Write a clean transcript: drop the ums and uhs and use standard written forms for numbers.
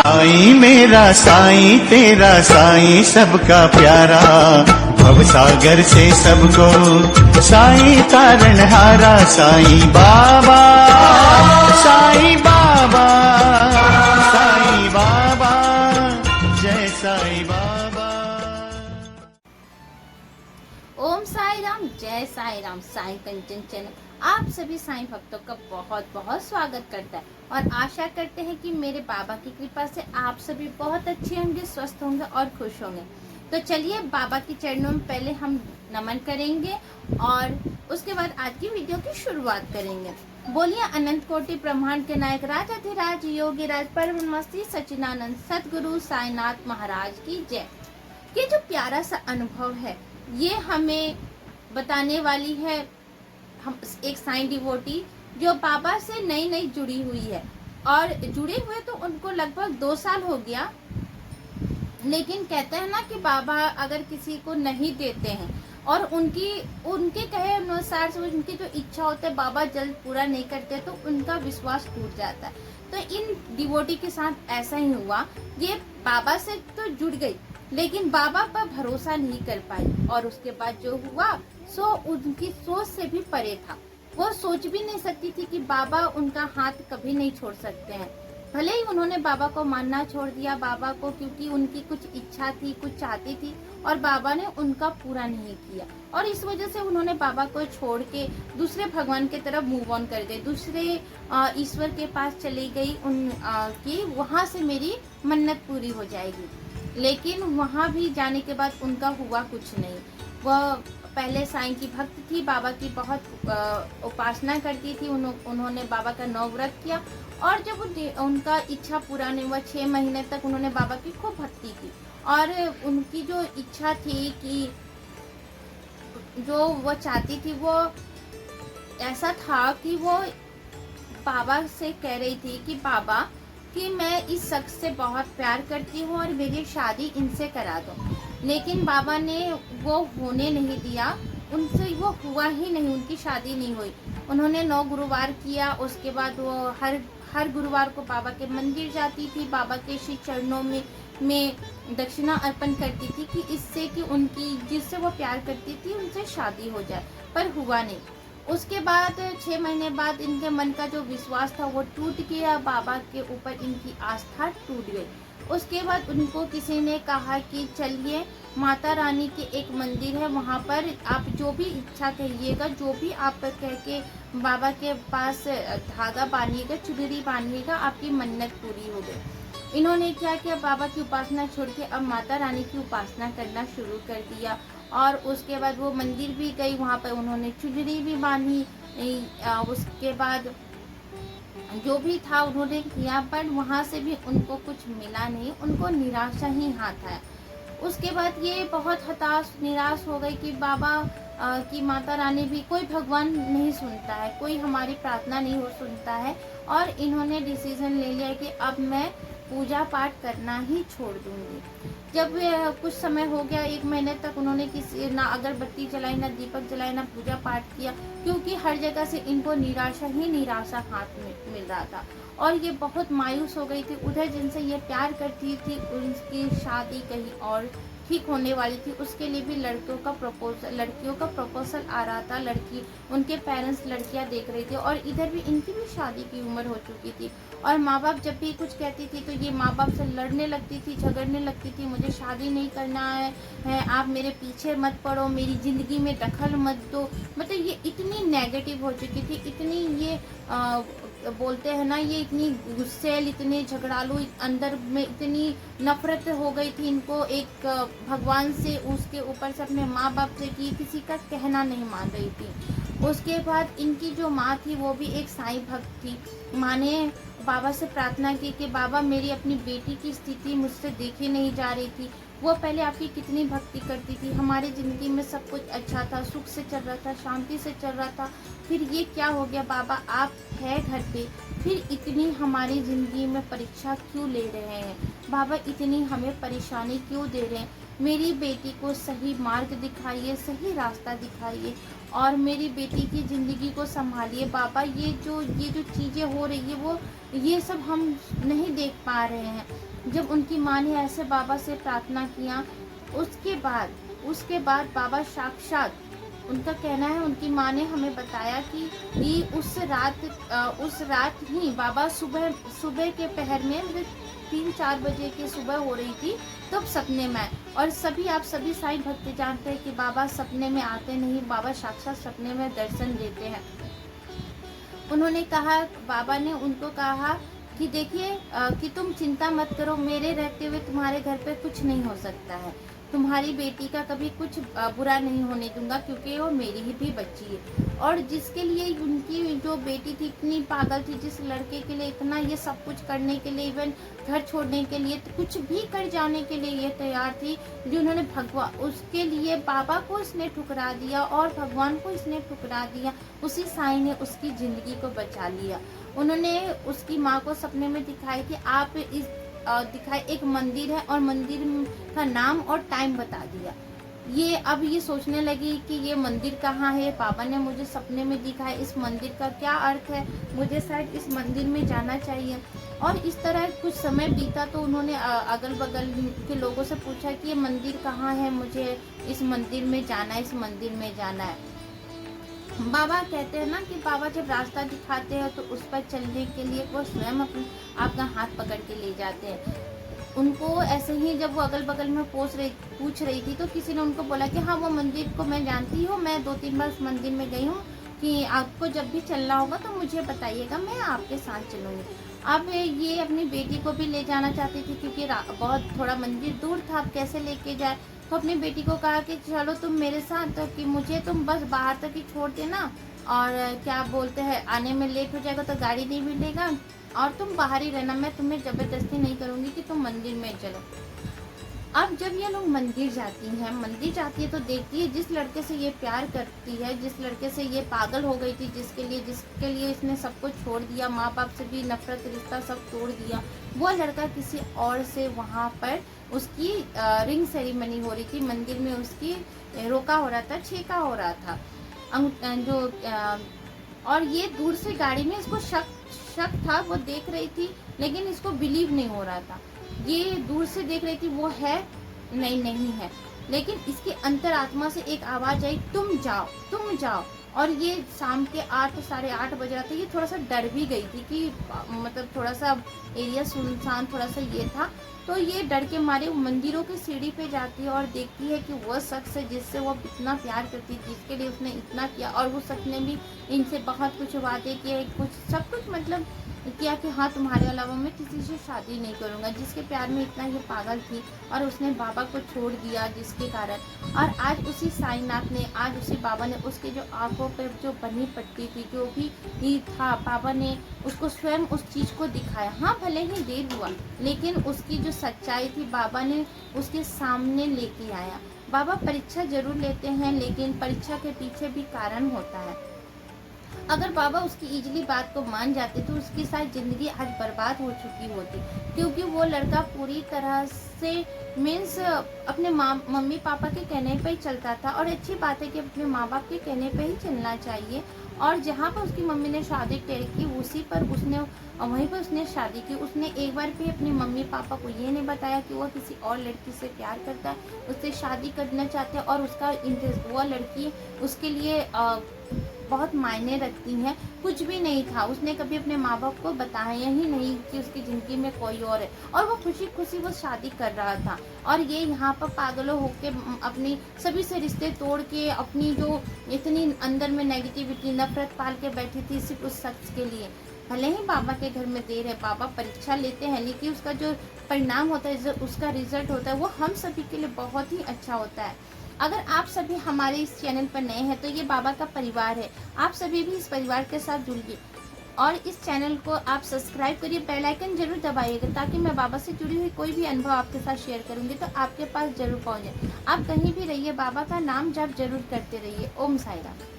साईं मेरा साईं तेरा साईं सबका प्यारा, भव सागर से सबको साईं तारणहारा। साईं बाबा साईं बाबा साईं बाबा, जय साईं बाबा। ओम साई राम, जय साई राम। साईं कंचन चैनल आप सभी साईं भक्तों का बहुत बहुत स्वागत करता है और आशा करते हैं कि मेरे बाबा की कृपा से आप सभी बहुत अच्छे होंगे, स्वस्थ होंगे और खुश होंगे। तो चलिए बाबा के चरणों में पहले हम नमन करेंगे और उसके बाद आज की वीडियो की शुरुआत करेंगे। बोलिए अनंत कोटि ब्रह्मांड के नायक राजाधिराज योगी राज परममस्ती सच्चिदानंद सतगुरु साईनाथ महाराज की जय। ये जो प्यारा सा अनुभव है ये हमें बताने वाली है हम एक साईं डिवोटी जो बाबा से नई नई जुड़ी हुई है और जुड़े हुए तो उनको लगभग 2 साल हो गया, लेकिन कहते हैं ना कि बाबा अगर किसी को नहीं देते हैं और उनके कहे अनुसार से उनकी जो इच्छा होता है बाबा जल्द पूरा नहीं करते तो उनका विश्वास टूट जाता है। तो इन डिवोटी के साथ ऐसा ही हुआ। ये बाबा से तो जुड़ गई लेकिन बाबा पर भरोसा नहीं कर पाई और उसके बाद जो हुआ सो उनकी सोच से भी परे था। वो सोच भी नहीं सकती थी कि बाबा उनका हाथ कभी नहीं छोड़ सकते हैं। भले ही उन्होंने बाबा को मानना छोड़ दिया बाबा को, क्योंकि उनकी कुछ इच्छा थी, कुछ चाहती थी और बाबा ने उनका पूरा नहीं किया और इस वजह से उन्होंने बाबा को छोड़ के दूसरे भगवान की तरफ मूव ऑन कर गई, दूसरे ईश्वर के पास चली गई कि वहाँ से मेरी मन्नत पूरी हो जाएगी। लेकिन वहाँ भी जाने के बाद उनका हुआ कुछ नहीं। वह पहले साईं की भक्त थी, बाबा की बहुत उपासना करती थी। उन्होंने बाबा का नवव्रत किया और जब उनका इच्छा पूरा नहीं हुआ 6 महीने तक उन्होंने बाबा की खूब भक्ति की और उनकी जो इच्छा थी कि जो वो चाहती थी वो ऐसा था कि वो बाबा से कह रही थी कि बाबा कि मैं इस शख्स से बहुत प्यार करती हूँ और मेरी शादी इनसे करा दो। लेकिन बाबा ने वो होने नहीं दिया, उनसे वो हुआ ही नहीं, उनकी शादी नहीं हुई। उन्होंने 9 गुरुवार किया, उसके बाद वो हर गुरुवार को बाबा के मंदिर जाती थी, बाबा के श्री चरणों में दक्षिणा अर्पण करती थी कि इससे कि उनकी जिससे वो प्यार करती थी उनसे शादी हो जाए, पर हुआ नहीं। उसके बाद 6 महीने बाद इनके मन का जो विश्वास था वो टूट गया, बाबा के ऊपर इनकी आस्था टूट गई। उसके बाद उनको किसी ने कहा कि चलिए माता रानी के एक मंदिर है, वहाँ पर आप जो भी इच्छा कहिएगा, जो भी आप कह के बाबा के पास धागा बांधिएगा, चुनरी बांधिएगा, आपकी मन्नत पूरी हो गई। इन्होंने क्या किया, बाबा की उपासना छोड़ के अब माता रानी की उपासना करना शुरू कर दिया और उसके बाद वो मंदिर भी गई, वहाँ पर उन्होंने चुनरी भी बांधी। उसके बाद जो भी था उन्होंने किया, पर वहाँ से भी उनको कुछ मिला नहीं, उनको निराशा ही हाथ आया। उसके बाद ये बहुत हताश निराश हो गई कि बाबा की माता रानी भी कोई भगवान नहीं सुनता है, कोई हमारी प्रार्थना नहीं हो सुनता है और इन्होंने डिसीजन ले लिया कि अब मैं पूजा पाठ करना ही छोड़ दूंगी। जब कुछ समय हो गया, 1 महीने तक उन्होंने किसी ना अगरबत्ती जलाई, ना दीपक जलाई, ना पूजा पाठ किया, क्योंकि हर जगह से इनको निराशा ही निराशा हाथ में मिल रहा था और ये बहुत मायूस हो गई थी। उधर जिनसे ये प्यार करती थी उनकी शादी कहीं और ठीक होने वाली थी, उसके लिए भी लड़कियों का प्रपोजल आ रहा था। उनके पेरेंट्स लड़कियां देख रहे थे और इधर भी इनकी भी शादी की उम्र हो चुकी थी और माँ बाप जब भी कुछ कहती थी तो ये माँ बाप से लड़ने लगती थी, झगड़ने लगती थी, मुझे शादी नहीं करना है, आप मेरे पीछे मत पड़ो, मेरी ज़िंदगी में दखल मत दो। मतलब ये इतनी नेगेटिव हो चुकी थी, इतनी ये बोलते हैं ना, ये इतनी गुस्सैल, इतने झगड़ालू, अंदर में इतनी नफरत हो गई थी इनको एक भगवान से, उसके ऊपर से अपने माँ बाप से, कि किसी का कहना नहीं मान रही थी। उसके बाद इनकी जो माँ थी वो भी एक साईं भक्त थी। माँ ने बाबा से प्रार्थना की कि बाबा मेरी अपनी बेटी की स्थिति मुझसे देखी नहीं जा रही थी, वो पहले आपकी कितनी भक्ति करती थी, हमारी ज़िंदगी में सब कुछ अच्छा था, सुख से चल रहा था, शांति से चल रहा था, फिर ये क्या हो गया बाबा, आप है घर पे, फिर इतनी हमारी ज़िंदगी में परीक्षा क्यों ले रहे हैं बाबा, इतनी हमें परेशानी क्यों दे रहे हैं, मेरी बेटी को सही मार्ग दिखाइए, सही रास्ता दिखाइए और मेरी बेटी की ज़िंदगी को संभालिए बाबा। ये जो चीज़ें हो रही है वो ये सब हम नहीं देख पा रहे हैं। जब उनकी माँ ने ऐसे बाबा से प्रार्थना किया, उसके बाद बाबा साक्षात, उनका कहना है, उनकी माँ ने हमें बताया कि उस रात ही बाबा सुबह के पहर में 3-4 बजे की सुबह हो रही थी, तब सपने में आए। और आप सभी साईं भक्त जानते हैं कि बाबा सपने में आते नहीं, बाबा साक्षात सपने में दर्शन देते हैं। उन्होंने कहा, बाबा ने उनको कहा कि देखिए कि तुम चिंता मत करो, मेरे रहते हुए तुम्हारे घर पे कुछ नहीं हो सकता है, तुम्हारी बेटी का कभी कुछ बुरा नहीं होने दूंगा, क्योंकि वो मेरी ही भी बच्ची है। और जिसके लिए उनकी जो बेटी थी इतनी पागल थी, जिस लड़के के लिए इतना ये सब कुछ करने के लिए, इवन घर छोड़ने के लिए, तो कुछ भी कर जाने के लिए ये तैयार थी, जो उन्होंने उसके लिए बाबा को इसने ठुकरा दिया और भगवान को इसने ठुकरा दिया। उसी साईं ने उसकी जिंदगी को बचा लिया। उन्होंने उसकी माँ को सपने में दिखाई कि आप दिखाई एक मंदिर है और मंदिर का नाम और टाइम बता दिया। अब ये सोचने लगी कि ये मंदिर कहाँ है, बाबा ने मुझे सपने में दिखाया, इस मंदिर का क्या अर्थ है, मुझे शायद इस मंदिर में जाना चाहिए। और इस तरह कुछ समय बीता तो उन्होंने अगल बगल के लोगों से पूछा कि ये मंदिर कहाँ है, मुझे इस मंदिर में जाना है, इस मंदिर में जाना है। बाबा कहते हैं ना कि बाबा जब रास्ता दिखाते हैं तो उस पर चलने के लिए वो स्वयं आपका हाथ पकड़ के ले जाते हैं। उनको ऐसे ही जब वो अगल बगल में पूछ रही थी, तो किसी ने उनको बोला कि हाँ, वो मंदिर को मैं जानती हूँ, मैं 2-3 बार उस मंदिर में गई हूँ, कि आपको जब भी चलना होगा तो मुझे बताइएगा, मैं आपके साथ चलूँगी। अब ये अपनी बेटी को भी ले जाना चाहती थी, क्योंकि बहुत थोड़ा मंदिर दूर था, अब कैसे लेके जाए। तो अपनी बेटी को कहा कि चलो तुम मेरे साथ, तो कि मुझे तुम बस बाहर तक ही छोड़ देना, और क्या बोलते हैं, आने में लेट हो जाएगा तो गाड़ी नहीं मिलेगा, और तुम बाहर ही रहना, मैं तुम्हें जबरदस्ती नहीं करूँगी कि तुम मंदिर में चलो। अब जब ये लोग मंदिर जाती है तो देखती है जिस लड़के से ये प्यार करती है, जिस लड़के से ये पागल हो गई थी, जिसके लिए इसने सब कुछ छोड़ दिया, माँ बाप से भी नफरत, रिश्ता सब तोड़ दिया, वो लड़का किसी और से वहाँ पर उसकी रिंग सेरेमनी हो रही थी, मंदिर में उसकी रोका हो रहा था, छेका हो रहा था। और ये दूर से गाड़ी में इसको शक था, वो देख रही थी, लेकिन इसको बिलीव नहीं हो रहा था। ये दूर से देख रही थी, वो है नहीं है, लेकिन इसके अंतरात्मा से एक आवाज आई, तुम जाओ। और ये शाम के 8-8:30 बज रहा था। ये थोड़ा सा डर भी गई थी कि मतलब थोड़ा सा एरिया सुनसान थोड़ा सा ये था, तो ये डर के मारे मंदिरों की सीढ़ी पे जाती है और देखती है कि वो शख्स है जिससे वो इतना प्यार करती थी, जिसके लिए उसने इतना किया, और वो शख्स ने भी इनसे बहुत कुछ वादे किए, सब कुछ मतलब किया कि हाँ, तुम्हारे अलावा मैं किसी से शादी नहीं करूँगा, जिसके प्यार में इतना ये पागल थी, और उसने बाबा को छोड़ दिया जिसके कारण। और आज उसी साईनाथ ने, आज उसी बाबा ने उसके जो आंखों पे जो बनी पट्टी थी, जो भी था, बाबा ने उसको स्वयं उस चीज़ को दिखाया। हाँ, भले ही देर हुआ, लेकिन उसकी जो सच्चाई थी बाबा ने उसके सामने लेके आया। बाबा परीक्षा जरूर लेते हैं, लेकिन परीक्षा के पीछे भी कारण होता है। अगर बाबा उसकी इजली बात को मान जाते तो उसकी शायद जिंदगी आज बर्बाद हो चुकी होती, क्योंकि वो लड़का पूरी तरह से मीन्स अपने मम्मी पापा के कहने पे ही चलता था। और अच्छी बात है कि अपने माँ बाप के कहने पे ही चलना चाहिए। और जहाँ पर उसकी मम्मी ने शादी तय की, वहीं पर उसने शादी की। उसने एक बार भी अपने मम्मी पापा को ये नहीं बताया कि वो किसी और लड़की से प्यार करता है, उससे शादी करना चाहते हैं, और उसका इंटरेस्ट, वो लड़की उसके लिए बहुत मायने रखती हैं, कुछ भी नहीं था। उसने कभी अपने माँ बाप को बताया ही नहीं कि उसकी ज़िंदगी में कोई और है, और वो खुशी खुशी वो शादी कर रहा था। और ये यहाँ पर पागलों होके अपनी सभी से रिश्ते तोड़ के, अपनी जो इतनी अंदर में नेगेटिविटी, नफरत पाल के बैठी थी सिर्फ उस शख्स के लिए। भले ही बाबा के घर में देर है, बाबा परीक्षा लेते हैं, लेकिन उसका जो परिणाम होता है, जो उसका रिजल्ट होता है, वो हम सभी के लिए बहुत ही अच्छा होता है। अगर आप सभी हमारे इस चैनल पर नए हैं तो ये बाबा का परिवार है, आप सभी भी इस परिवार के साथ जुड़िए, और इस चैनल को आप सब्सक्राइब करिए, बेल आइकन जरूर दबाइएगा, ताकि मैं बाबा से जुड़ी हुई कोई भी अनुभव आपके साथ शेयर करूंगी तो आपके पास जरूर पहुंचे। आप कहीं भी रहिए, बाबा का नाम जप जरूर करते रहिए। ओम साईं राम।